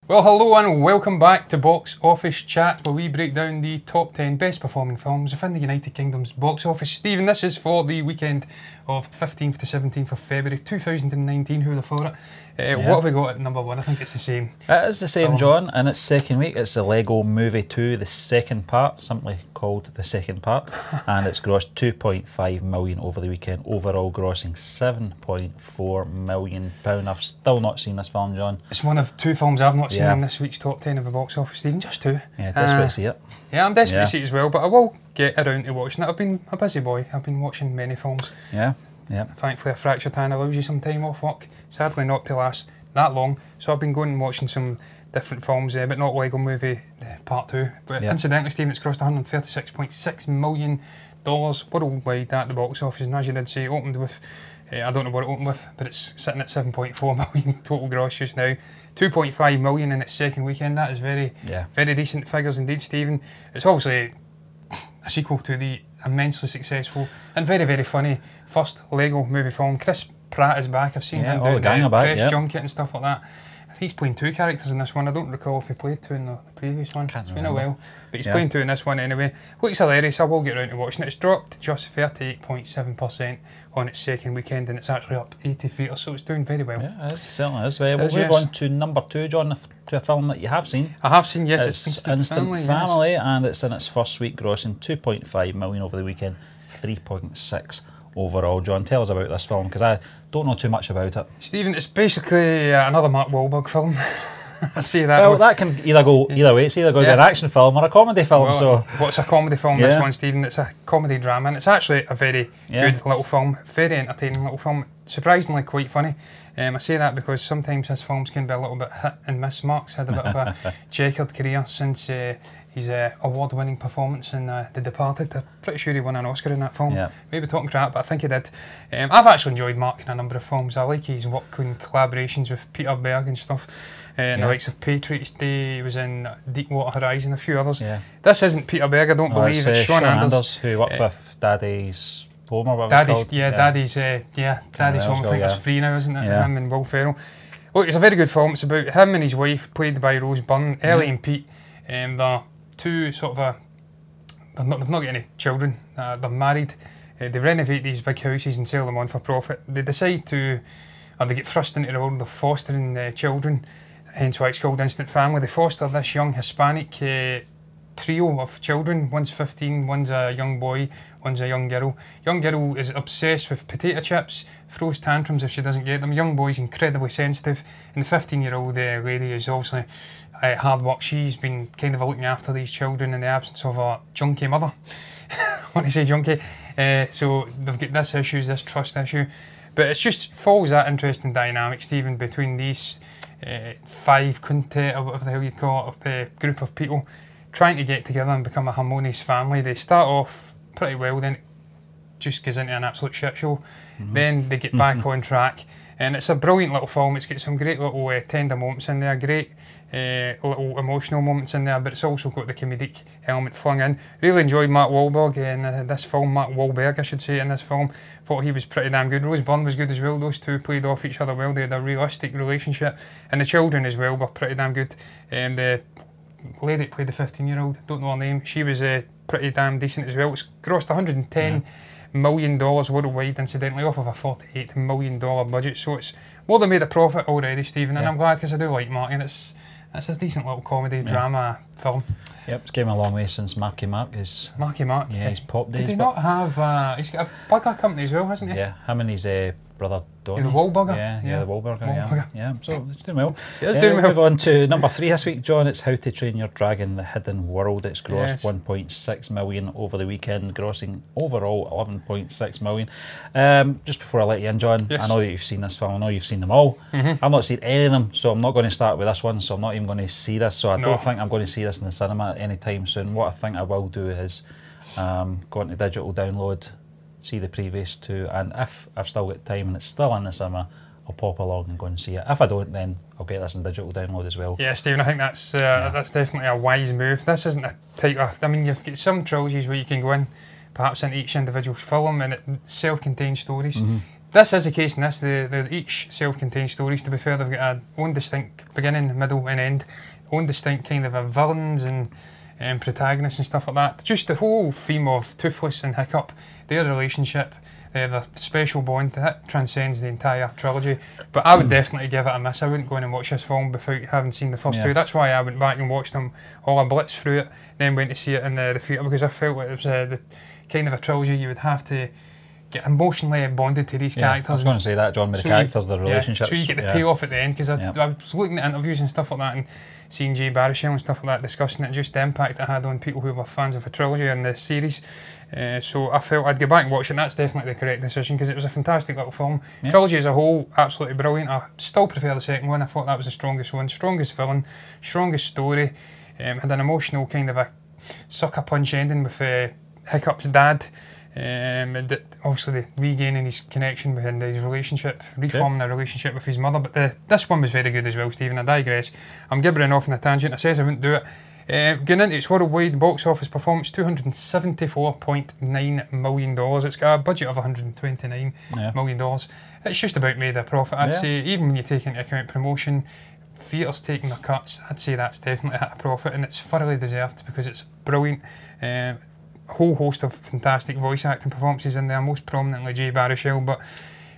Well, hello and welcome back to Box Office Chat, where we break down the top 10 best performing films within the United Kingdom's box office. Stephen, this is for the weekend of 15th to 17th of February 2019. Who would have thought it? What have we got at number one? I think it's the same. It is the same, John, and it's second week. It's the Lego Movie 2, the second part, simply called the second part, and it's grossed £2.5 million over the weekend, overall grossing £7.4 million. I've still not seen this film, John. It's one of two films I've not seen in this week's top 10 of the box office, Stephen, just two. Yeah, desperate to see it. Yeah, I'm desperate to see it as well, but I will get around to watching it. I've been a busy boy. I've been watching many films. Yeah. Thankfully, a fractured hand allows you some time off work. Sadly, not to last that long. So I've been going and watching some different films, but not Lego Movie Part 2. But incidentally, Stephen, it's cost $136.6 million worldwide at the box office. And as you did say, it opened with, I don't know what it opened with, but it's sitting at 7.4 million total gross just now. 2.5 million in its second weekend. That is very decent figures indeed, Stephen. It's obviously a sequel to the immensely successful and very, very funny first Lego Movie film. Chris Pratt is back. I've seen him doing the press junket and stuff like that. I think he's playing two characters in this one. I don't recall if he played two in the previous one. It's been a while. But he's playing two in this one anyway. Looks hilarious. I will get around to watching it. It's dropped just 38.7% on its second weekend, and it's actually up 80 theatres, so it's doing very well. Yeah, it certainly is. We'll move on to number two, John, to a film that you have seen. I have seen, yes. It's Instant Family, and it's in its first week, grossing $2.5 million over the weekend, 3.6 overall. John, tell us about this film, because I don't know too much about it. Stephen, it's basically another Mark Wahlberg film. I say that. Well, that can either go either way. It's either going to be an action film or a comedy film. Well, so what's a comedy film? This one, Stephen. It's a comedy drama, and it's actually a very good little film, very entertaining little film. Surprisingly quite funny. I say that because sometimes his films can be a little bit hit and miss. Mark's had a bit of a checkered career since his award-winning performance in The Departed. I'm pretty sure he won an Oscar in that film. Maybe talking crap, but I think he did. I've actually enjoyed Mark in a number of films. I like his work in collaborations with Peter Berg and stuff. The likes of Patriots Day, he was in Deepwater Horizon, a few others. This isn't Peter Berg, I don't believe. It's Sean Anders, who worked with Daddy's Home, or what Daddy's, it was called. Daddy's Home. I think it's free now, isn't it? Him and Will Ferrell. Look, it's a very good film. It's about him and his wife, played by Rose Byrne, Ellie and Pete. They're two sort of they've not got any children. They're married. They renovate these big houses and sell them on for profit. They decide to, or they get thrust into the world of fostering children. Hence why it's called Instant Family. They foster this young Hispanic trio of children. One's 15, one's a young boy, one's a young girl. Young girl is obsessed with potato chips, throws tantrums if she doesn't get them. Young boy's incredibly sensitive, and the 15-year-old lady is obviously hard work. She's been kind of looking after these children in the absence of a junkie mother. When I say junkie, so they've got this trust issue. But it just follows that interesting dynamic, Stephen, between these five quintet, or whatever the hell you'd call it, a group of people trying to get together and become a harmonious family. They start off pretty well, then it just goes into an absolute shit show. Then they get back on track, and it's a brilliant little film. It's got some great little tender moments in there, great little emotional moments in there, but it's also got the comedic element flung in. Really enjoyed Mark Wahlberg in this film, Mark Wahlberg I should say, in this film. Thought he was pretty damn good. Rose Byrne was good as well. Those two played off each other well. They had a realistic relationship, and the children as well were pretty damn good. The lady that played the 15-year-old, don't know her name, she was pretty damn decent as well. It's grossed $110 million worldwide, incidentally, off of a $48 million budget, so it's more than made a profit already, Stephen, and I'm glad, because I do like Mark, and it's a decent little comedy drama film. Yep, it's came a long way since Marky Mark is... Marky Mark? Yeah, his pop days. Did he not have... he's got a burger company as well, hasn't he? Yeah, him and his brother Donnie. The Wahlburger? Yeah, the Wahlburger, yeah. So it's doing well. It's doing well. Move on to number 3 this week, John. It's How to Train Your Dragon, The Hidden World. It's grossed $1.6 million over the weekend, grossing overall $11.6 million. Just before I let you in, John, I know that you've seen this film. I know you've seen them all. I've not seen any of them, so I'm not going to start with this one, so I'm not even going to see this. So I don't think I'm going to see this in the cinema anytime soon. What I think I will do is go into digital download, see the previous two, and if I've still got time and it's still in the cinema, I'll pop along and go and see it. If I don't, then I'll get this in digital download as well. Yeah, Stephen, I think that's definitely a wise move. This isn't a type of... I mean, you've got some trilogies where you can go in, perhaps into each individual film, and it's self-contained stories. This is the case in this. They're each self-contained stories. To be fair, they've got a own distinct beginning, middle, and end. Own distinct kind of villains and protagonists and stuff like that. Just the whole theme of Toothless and Hiccup, their relationship, the special bond that transcends the entire trilogy. But I would definitely give it a miss. I wouldn't go in and watch this film without having seen the first two. That's why I went back and watched them all. I blitzed through it, then went to see it in the theatre, because I felt like it was the kind of a trilogy you would have to get emotionally bonded to these characters. I was going to say that, John, with the characters, their relationships. So you get the payoff at the end, because I was looking at interviews and stuff like that, and seeing Jay Baruchel and stuff like that discussing it, and just the impact it had on people who were fans of the trilogy and the series. So I felt I'd go back and watch it, and that's definitely the correct decision, because it was a fantastic little film. Trilogy as a whole, absolutely brilliant. I still prefer the second one. I thought that was the strongest one. Strongest villain, strongest story. Had an emotional kind of a sucker punch ending with Hiccup's dad. Obviously regaining his connection with his relationship, reforming a relationship with his mother. But this one was very good as well, Stephen. I digress. I'm gibbering off on a tangent. I says I wouldn't do it. Getting into its worldwide box office performance, $274.9 million. It's got a budget of $129 million. It's just about made a profit, I'd say. Even when you take into account promotion, theatres taking their cuts, I'd say that's definitely hit a profit, and it's thoroughly deserved because it's brilliant. Whole host of fantastic voice acting performances in there, most prominently Jay Baruchel, but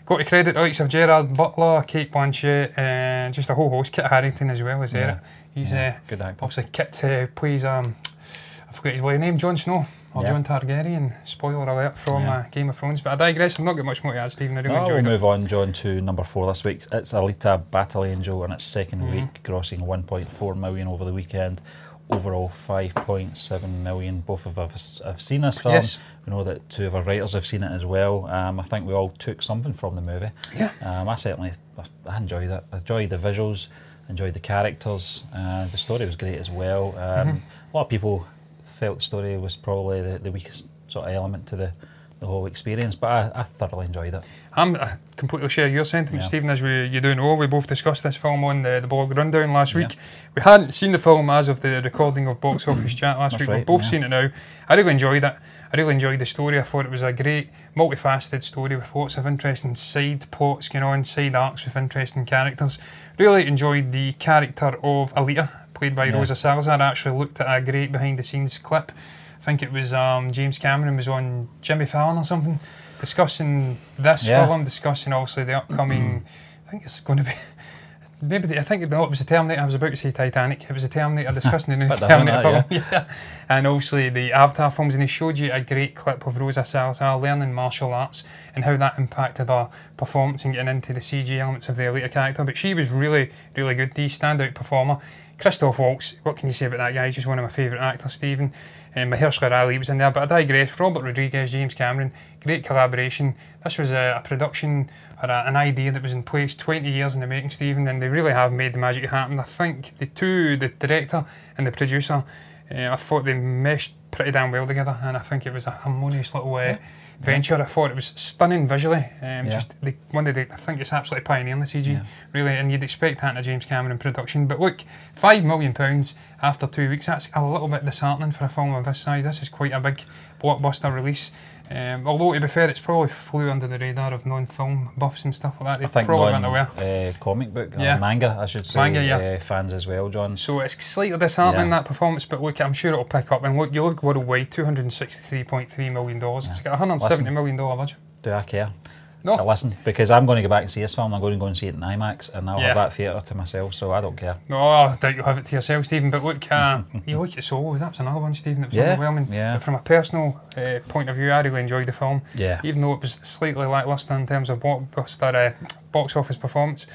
got to credit the likes of Gerard Butler, Kate Blanchett, and just a whole host. Kit Harington as well is there. He's good actor. Obviously Kit plays I forget his bloody name, Jon Snow or Jon Targaryen. Spoiler alert from Game of Thrones. But I digress. I've not got much more to add, Stephen. I really enjoyed it. We'll move on, John, to number 4 this week. It's Alita: Battle Angel, and its second week, grossing 1.4 million over the weekend. Overall 5.7 million. Both of us have seen this film. Yes. We know that 2 of our writers have seen it as well. I think we all took something from the movie. Yeah. I enjoyed it. I enjoyed the visuals, enjoyed the characters. The story was great as well. A lot of people felt the story was probably the weakest sort of element to the whole experience, but I thoroughly enjoyed it. I completely share your sentiment, Stephen. As you do know, we both discussed this film on the blog rundown last week. We hadn't seen the film as of the recording of Box Office Chat last week. We've both seen it now. I really enjoyed it. I really enjoyed the story. I thought it was a great, multifaceted story with lots of interesting side plots going on, side arcs with interesting characters. Really enjoyed the character of Alita, played by Rosa Salazar. I actually looked at a great behind-the-scenes clip. I think it was James Cameron was on Jimmy Fallon or something, discussing this film, discussing obviously the upcoming, I think it's going to be, maybe, it was the Terminator, I was about to say Titanic, it was the Terminator, discussing the new Terminator film, and obviously the Avatar films, and he showed you a great clip of Rosa Salazar learning martial arts and how that impacted her performance and getting into the CG elements of the Alita character. But she was really, really good, the standout performer. Christoph Waltz, what can you say about that guy? He's just one of my favourite actors, Stephen. Mahershala Ali was in there, but I digress. Robert Rodriguez, James Cameron, great collaboration. This was a production or an idea that was in place 20 years in the making, Stephen, and they really have made the magic happen. I think the director and the producer, I thought they meshed pretty damn well together, and I think it was a harmonious little venture. I thought it was stunning visually. I think it's absolutely pioneering the CG, really, and you'd expect that in a James Cameron production. But look, £5 million after 2 weeks, that's a little bit disheartening for a film of this size. This is quite a big blockbuster release. Although, to be fair, it's probably flew under the radar of non-film buffs and stuff like that. They probably weren't aware. Comic book, manga, I should say, fans as well, John. So it's slightly disheartening, that performance, but look, I'm sure it'll pick up. And look, you look worldwide, $263.3 million. It's got a $170 million budget. Do I care? No. Listen, because I'm going to go back and see this film. I'm going to go and see it in IMAX, and I'll have that theatre to myself, so I don't care. No, I doubt you'll have it to yourself, Stephen. But look, you look at Solo. That was another one, Stephen. That was overwhelming. But from a personal point of view, I really enjoyed the film. Even though it was slightly lacklustre in terms of blockbuster box office performance.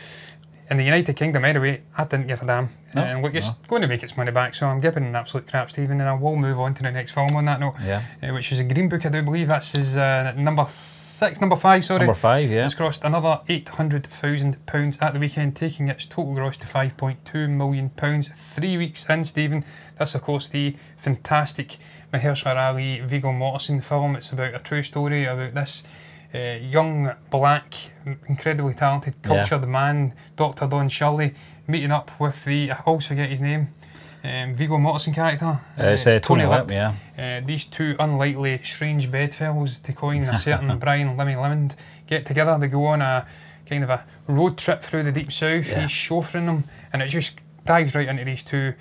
In the United Kingdom, anyway, I didn't give a damn. And look, it's going to make its money back, so I'm giving an absolute crap, Stephen, and I will move on to the next film on that note, which is a Green Book, I do believe. That's his number 5, sorry. Number 5, It's grossed another £800,000 at the weekend, taking its total gross to £5.2 million. 3 weeks in, Stephen. That's, of course, the fantastic Mahershala Ali, Viggo Mortensen film. It's about a true story about this young, black, incredibly talented, cultured man, Dr. Don Shirley, meeting up with I always forget his name. Viggo Mortensen character. It's Tony Lip, yeah. These two unlikely strange bedfellows, to coin a certain Brian Lemmy Lemond, get together. They go on a kind of a road trip through the deep south. He's chauffeuring them, and it just dives right into these two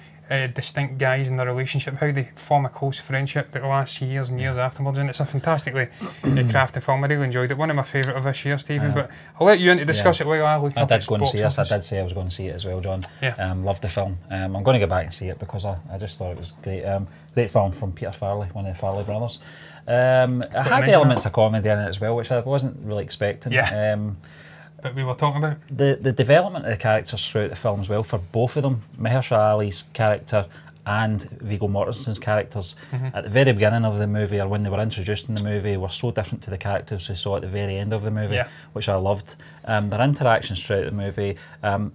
distinct guys and their relationship, how they form a close friendship that lasts years and years afterwards, and it's a fantastically crafted film. I really enjoyed it. One of my favourite of this year, Stephen, but I'll let you in to discuss it while I look up. I did go and see this. I did say I was going to see it as well, John. Loved the film. I'm going to go back and see it because I just thought it was great. Great film from Peter Farrelly, one of the Farrelly brothers. It had elements of comedy in it as well, which I wasn't really expecting. But we were talking about the development of the characters throughout the film as well, for both of them. Mahershala Ali's character and Viggo Mortensen's characters at the very beginning of the movie, or when they were introduced in the movie, were so different to the characters we saw at the very end of the movie, which I loved. Their interactions throughout the movie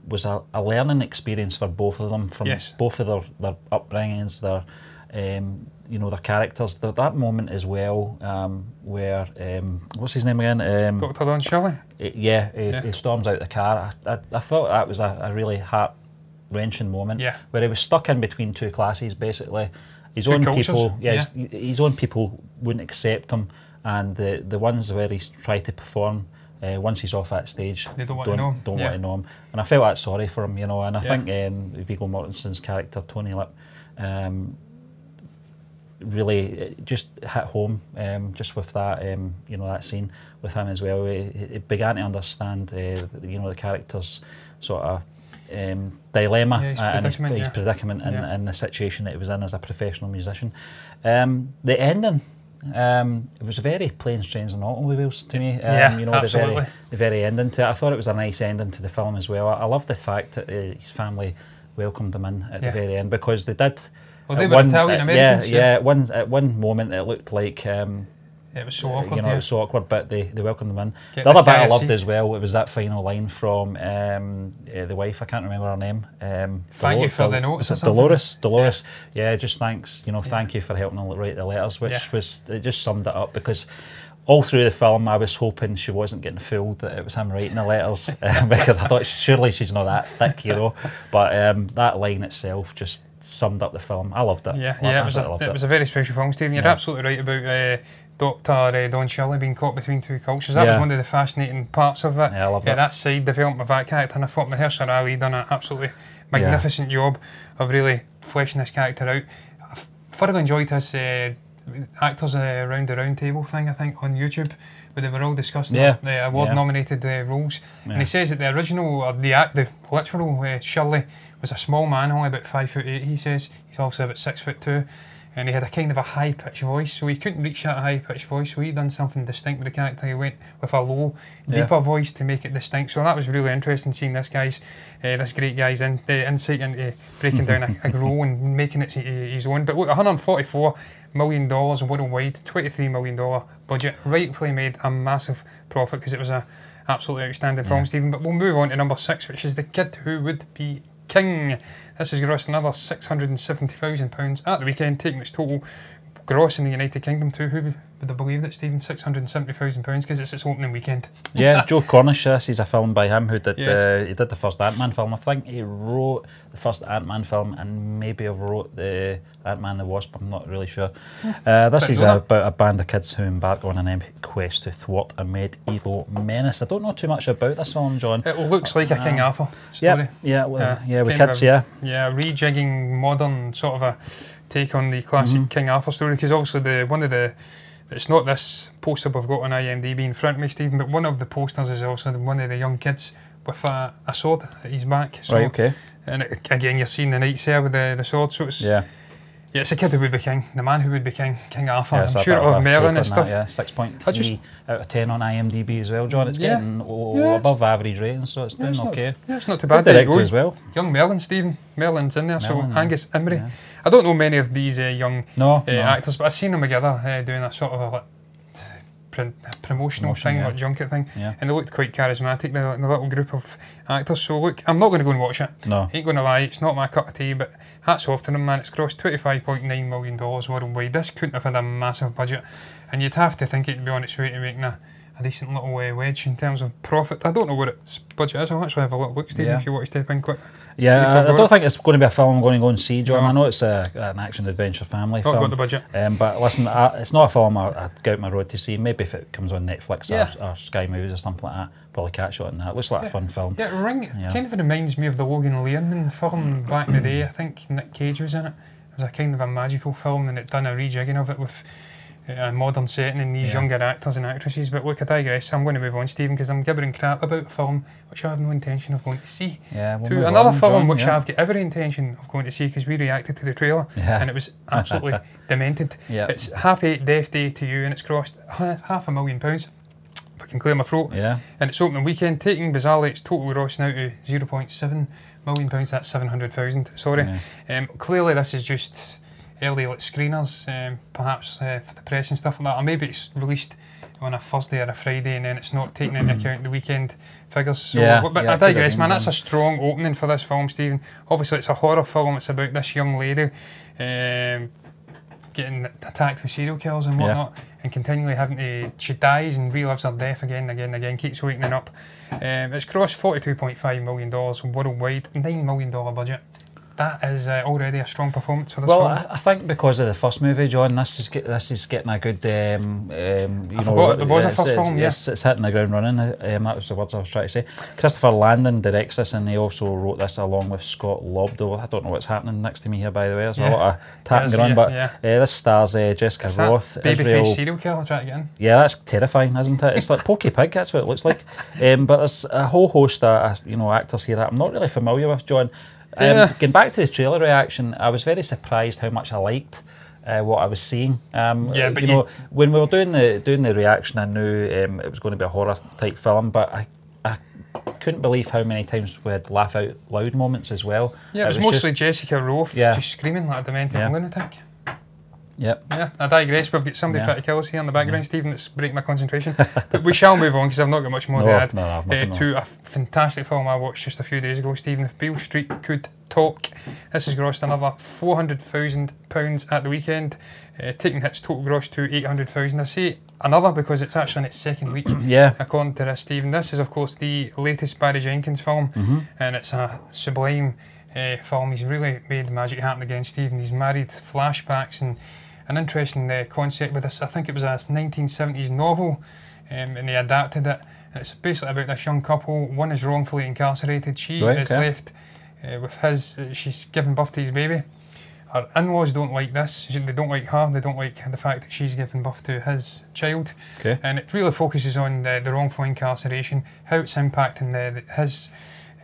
was a learning experience for both of them, from both of their upbringings, their their characters. That moment as well, where what's his name again? Dr. Don Shelley. He storms out the car. I thought that was a really heart-wrenching moment, where he was stuck in between two classes, basically. His own people, his own people wouldn't accept him, and the ones where he's tried to perform. Once he's off that stage, they don't want to know him, and I felt that sorry for him, And I think Viggo Mortensen's character Tony Lip really just hit home, just with that, that scene with him as well. He began to understand, the character's sort of dilemma and his predicament in the situation that he was in as a professional musician. The ending. It was very Planes, Trains and Automobiles to me. Absolutely. The very ending to it. I thought it was a nice ending to the film as well. I loved the fact that his family welcomed him in at the very end, because they did. Well, they were Italian Americans. At one moment it looked like it was so awkward. It was so awkward, but they welcomed him in. The other bit I loved as well, it was that final line from the wife. I can't remember her name. Thank you for the notes. Dolores. Yeah, just thanks. Thank you for helping them write the letters, which was, it just summed it up, because all through the film I was hoping she wasn't getting fooled that it was him writing the letters, because I thought surely she's not that thick, But that line itself just summed up the film. I loved it. It was a very special film, Stephen. You're absolutely right about Dr. Don Shelley being caught between two cultures. That was one of the fascinating parts of it. I loved it. That side development of that character, and I thought Mahershala Ali done an absolutely magnificent job of really fleshing this character out. I thoroughly enjoyed his actors around the round table thing, I think, on YouTube, where they were all discussing the award-nominated roles. And he says that the original, or the literal Shirley was a small man, only about 5'8", he says. He's also about 6'2", and he had a kind of a high-pitched voice, so he couldn't reach that high-pitched voice, so he done something distinct with the character. He went with a low, deeper voice to make it distinct. So that was really interesting, seeing this great guy's insight into breaking down a grow and making it his own. But look, $144 million worldwide, $23 million budget, rightfully made a massive profit, because it was a absolutely outstanding film, Stephen. But we'll move on to number 6, which is The Kid Who Would Be King. This has grossed another £670,000 at the weekend, taking its total gross in the United Kingdom to, who would have believed it, Stephen, £670,000, because it's its opening weekend. Joe Cornish, this is a film by him who did he did the first Ant-Man film. I think he wrote the first Ant-Man film, and maybe wrote the Ant-Man and the Wasp, I'm not really sure. This is about a band of kids who embark on an epic quest to thwart a medieval menace. I don't know too much about this film, John. It looks like a King Arthur story. With kids, rejigging modern sort of a take on the classic King Arthur story, because obviously it's not this poster we've got on IMDb in front of me, Stephen, but one of the posters is also one of the young kids with a sword at his back. So, and again, you're seeing the knights there with the sword, so it's it's a kid who would be king, the man who would be king, King Arthur. I'm sure it'll have Merlin and stuff. 6.3 out of 10 on IMDb as well, John. It's getting above average rating, so it's doing okay. It's not too bad. Good director as well. Young Merlin, Stephen. Merlin's in there, so Angus Imrie. I don't know many of these young actors, but I've seen them together doing a sort of a promotional thing, like junket thing, and they looked quite charismatic, the little group of actors. So look, I'm not going to go and watch it. Ain't going to lie, it's not my cup of tea, but hats off to them, man. It's grossed $25.9 million worldwide. This couldn't have had a massive budget, and you'd have to think it'd be on its way to making a decent little wedge in terms of profit. I don't know what its budget is. I'll actually have a little look, Stephen, if you want to step in quick. Yeah, I don't think it's going to be a film I'm going to go and see, John. No. I know it's an action-adventure family film. I've got the budget. But listen, it's not a film I'd go out my road to see. Maybe if it comes on Netflix or Sky Movies or something like that, probably catch it on that. It looks like a fun film. Yeah, kind of reminds me of the Logan Lerman film back in the day. I think Nick Cage was in it. It was a kind of a magical film, and it done a rejigging of it with a modern setting and these younger actors and actresses. But look, I digress. I'm going to move on, Stephen, because I'm gibbering crap about a film which I have no intention of going to see. To another film which I've got every intention of going to see, because we reacted to the trailer and it was absolutely demented. It's Happy Death Day to You, and it's crossed £500,000. If I can clear my throat. And it's opening weekend, taking bizarrely its total gross now to £0.7 million. That's 700,000. Sorry. Clearly, this is just early screeners, perhaps for the press and stuff like that, or maybe it's released on a Thursday or a Friday and then it's not taking into account the weekend figures. So, but I digress, man. That's a strong opening for this film, Stephen. Obviously, it's a horror film. It's about this young lady getting attacked with serial killers and whatnot, and continually having to. She dies and relives her death again and again and again. Keeps waking up. It's grossed $42.5 million worldwide, $9 million budget. That is already a strong performance for this film. I think because of the first movie, John, this is getting a good. I forgot there was a first film. Yes, it's hitting the ground running. That was the words I was trying to say. Christopher Landon directs this, and he also wrote this along with Scott Lobdell. I don't know what's happening next to me here, by the way. There's a lot of tapping going on, but this stars Jessica Roth. Babyface serial killer trying to get in. Yeah, that's terrifying, isn't it? It's like Porky Pig. That's what it looks like. But there's a whole host of actors here that I'm not really familiar with, John. Getting back to the trailer reaction, I was very surprised how much I liked what I was seeing. But when we were doing the reaction, I knew it was going to be a horror type film, but I couldn't believe how many times we had laugh out loud moments as well. Yeah, it was mostly Jessica Roth just screaming like a demented lunatic. Yeah, I digress. We've got somebody trying to kill us here in the background, Stephen. That's breaking my concentration. But we shall move on because I've not got much more to add. To a fantastic film I watched just a few days ago, Stephen. If Beale Street Could Talk. This has grossed another £400,000 at the weekend, taking its total gross to £800,000. I say another because it's actually in its second week. According to this, Stephen. This is, of course, the latest Barry Jenkins film, and it's a sublime film. He's really made magic happen again, Stephen. He's married flashbacks and an interesting concept with this. I think it was a 1970s novel, and they adapted it. And it's basically about this young couple. One is wrongfully incarcerated. She is left with she's given birth to his baby. Her in-laws don't like this. They don't like her. They don't like the fact that she's given birth to his child. And it really focuses on the wrongful incarceration, how it's impacting his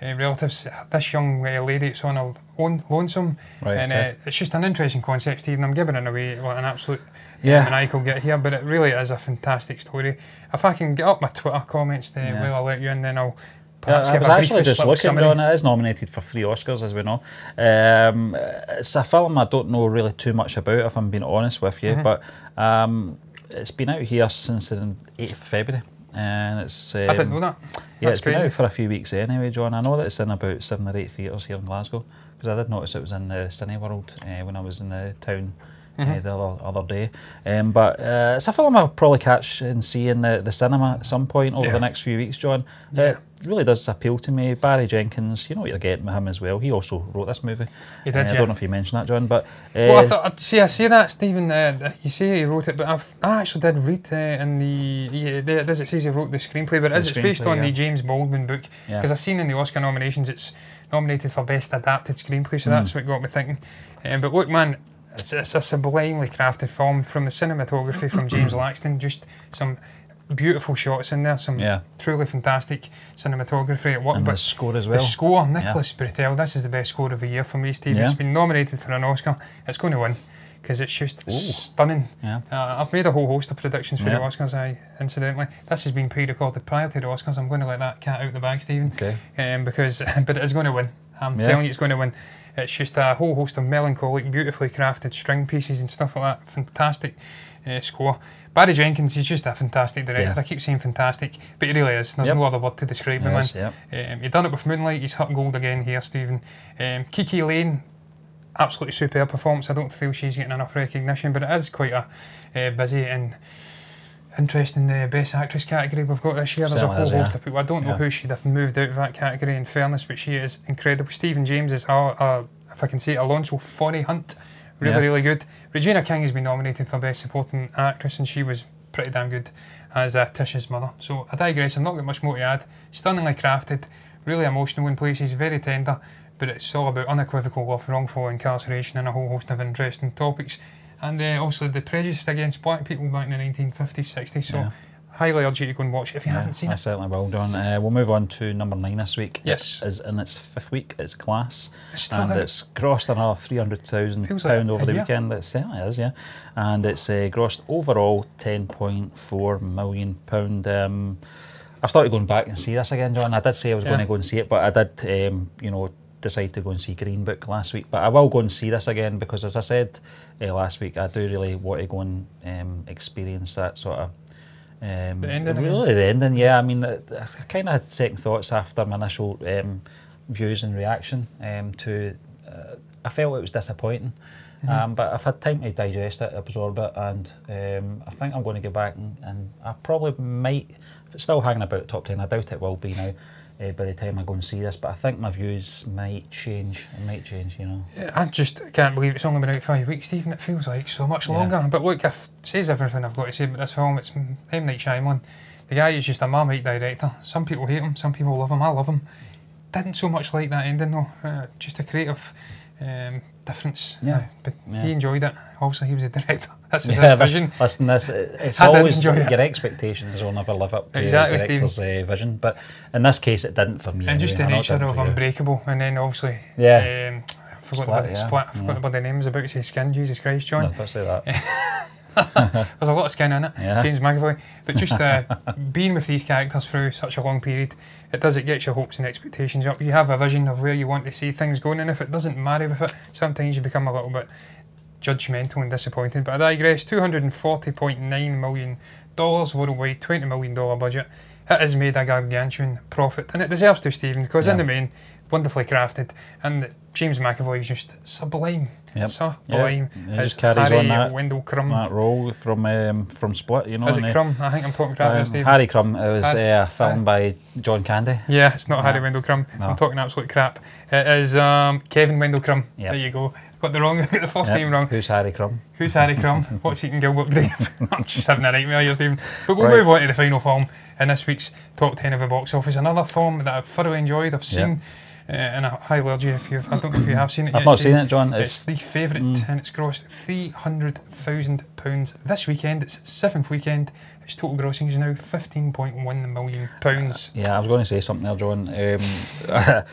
relatives. This young lady, it's on her own lonesome, and it's just an interesting concept, Stephen. I'm giving it away like an absolute maniacal get here, but it really is a fantastic story. If I can get up my Twitter comments, while I'll let you in, then I'll perhaps give a brief actually just looking, John. It is nominated for 3 Oscars, as we know. It's a film I don't know really too much about, if I'm being honest with you, but it's been out here since the 8th of February. And it's I didn't know that. Yeah, it's been out for a few weeks anyway, John. I know that it's in about 7 or 8 theatres here in Glasgow, because I did notice it was in the Cineworld when I was in the town the other day. But it's a film I'll probably catch and see in the cinema at some point over the next few weeks, John. It really does appeal to me. Barry Jenkins, you know what you're getting with him as well. He also wrote this movie. He did, I don't know if you mentioned that, John, but... well, I say that, Stephen, you say he wrote it, but I actually did read in it says he wrote the screenplay, but it's based on the James Baldwin book, because I've seen in the Oscar nominations it's nominated for Best Adapted Screenplay, so that's what got me thinking. But look, man, it's a sublimely crafted film. From the cinematography from James Laxton, just some beautiful shots in there, some truly fantastic cinematography at work. And the score as well. The score, Nicholas Britell, this is the best score of the year for me, Steve. It's been nominated for an Oscar. It's going to win, because it's just stunning. I've made a whole host of predictions for the Oscars, incidentally. This has been pre-recorded prior to the Oscars. I'm going to let that cat out the bag, Stephen. But it is going to win. I'm telling you, it's going to win. It's just a whole host of melancholic, beautifully crafted string pieces and stuff like that. Fantastic score. Barry Jenkins, he's just a fantastic director. I keep saying fantastic, but he really is. There's no other word to describe him, man. He done it with Moonlight. He's hit gold again here, Stephen. Kiki Lane, absolutely superb performance. I don't feel she's getting enough recognition, but it is quite a busy and interesting Best Actress category we've got this year. There's a whole host of people. I don't know who should have moved out of that category, in fairness, but she is incredible. Stephen James is, if I can say it, Alonso Forey Hunt. Really good. Regina King has been nominated for Best Supporting Actress, and she was pretty damn good as Tish's mother. So I digress, I've not got much more to add. Stunningly crafted, really emotional in places, very tender, but it's all about unequivocal of wrongful incarceration and a whole host of interesting topics. And also the prejudice against black people back in the 1950s, 60s. So highly urge you to go and watch it if you haven't seen it. I certainly will, John. We'll move on to number 9 this week. Yes. It is in its 5th week. It's Class. And it's grossed another £300,000 over the weekend. It certainly is, yeah. And it's grossed overall £10.4 million. I've started going back and see this again, John. I did say I was going to go and see it, but I did, decide to go and see Green Book last week. But I will go and see this again because, as I said last week, I do really want to go and experience that sort of the ending, yeah. I mean, I kind of had second thoughts after my initial views and reaction to. I felt it was disappointing, but I've had time to digest it, absorb it, and I think I'm going to go back and I probably might. If it's still hanging about top 10, I doubt it will be now. By the time I go and see this, but I think my views might change. It might change, Yeah, I just can't believe it's only been out 5 weeks, Stephen. It feels like so much longer. But look, it says everything I've got to say about this film. It's M. Night Shyamalan. The guy is just a Marmite director. Some people hate him, some people love him. I love him. Didn't so much like that ending though. Just a creative difference. But he enjoyed it. Obviously, he was a director. That's his vision. Listen, it's always your expectations will never live up to the director's vision. But in this case, it didn't for me. And just the nature of Unbreakable, and then obviously, I forgot the bloody name. I was about to say Skin. Jesus Christ, John. No, don't say that. There's a lot of skin in it. James McAvoy. But just being with these characters through such a long period, it gets your hopes and expectations up. You have a vision of where you want to see things going, and if it doesn't marry with it, sometimes you become a little bit judgmental and disappointed. But I digress. $240.9 million worldwide, $20 million budget. It has made a gargantuan profit, and it deserves to, Stephen, because in the main, wonderfully crafted, and James McAvoy is just sublime. Sublime. He just carries Harry on that Wendell Crumb. That role from Split, Is it Crumb? I think I'm talking crap there, Stephen. Harry Crumb. It was a film by John Candy. Yeah, it's not Harry Wendell Crumb. No. I'm talking absolute crap. It is Kevin Wendell Crumb. There you go. Got the first name wrong. Who's Harry Crumb? Who's Harry Crumb? What's eating Gilbert Grape? I'm just having a nightmare here, Stephen. But we'll move on to the final film in this week's top 10 of the box office. Another film that I've thoroughly enjoyed. I've seen, and I highly urge you I don't know if you have seen it yet. I've not seen it, John. It's the favourite, and it's grossed £300,000 this weekend. It's its 7th weekend. Its total grossing is now £15.1 million. Yeah, I was going to say something there, John. The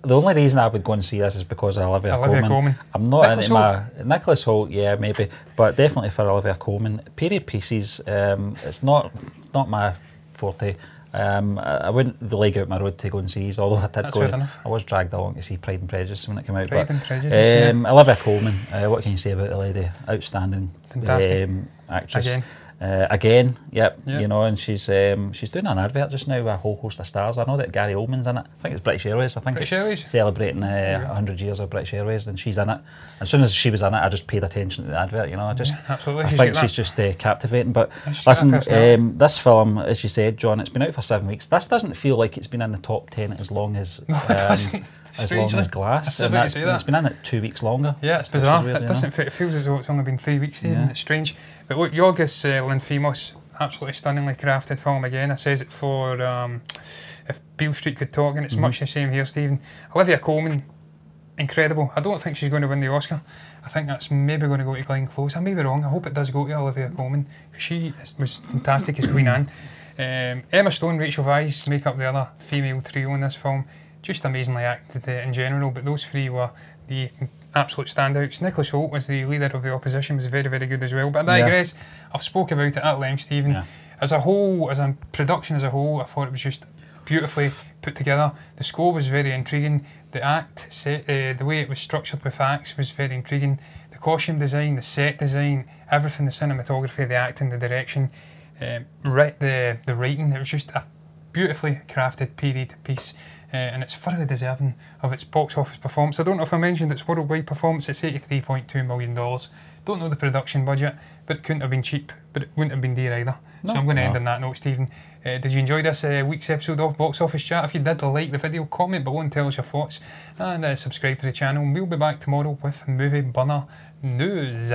only reason I would go and see this is because of Olivia Colman. I'm not into my Nicholas Hoult, maybe, but definitely for Olivia Colman. Period pieces, it's not my forte. I wouldn't really go out my road to go and see these, although I did I was dragged along to see Pride and Prejudice when it came out. Olivia Colman, what can you say about the lady? Outstanding. Fantastic. Actress. Again, and she's doing an advert just now with a whole host of stars. I know that Gary Oldman's in it. I think it's British Airways. I think it's celebrating 100 years of British Airways, and she's in it. As soon as she was in it, I just paid attention to the advert. Absolutely. I think she's just captivating. But listen, this film, as you said, John, it's been out for 7 weeks. This doesn't feel like it's been in the top 10 as long as. As long as Glass, and it's been in it 2 weeks longer. Yeah, it's bizarre. It feels as though it's only been 3 weeks, Stephen. It's strange. But look, Yorgos Lanthimos, absolutely stunningly crafted film again. I says it for if Beale Street could talk, and it's much the same here, Stephen. Olivia Colman, incredible. I don't think she's going to win the Oscar. I think that's maybe going to go to Glenn Close. I may be wrong. I hope it does go to Olivia Colman, because she was fantastic as Queen Anne. Emma Stone, Rachel Weisz make up the other female trio in this film. Just amazingly acted in general, but those three were the absolute standouts. Nicholas Hoult was the leader of the opposition, was very, very good as well. But I digress. I've spoke about it at length, Stephen. As a whole, as a production as a whole, I thought it was just beautifully put together. The score was very intriguing. The way it was structured with acts was very intriguing. The costume design, the set design, everything, the cinematography, the acting, the direction, the writing, it was just a beautifully crafted period piece. and it's thoroughly deserving of its box office performance. I don't know if I mentioned its worldwide performance. It's $83.2 million. Don't know the production budget, but it couldn't have been cheap, but it wouldn't have been dear either. No, so I'm going to end on that note, Stephen. Did you enjoy this week's episode of Box Office Chat? If you did, like the video, comment below and tell us your thoughts, and subscribe to the channel. We'll be back tomorrow with Movie Burner News.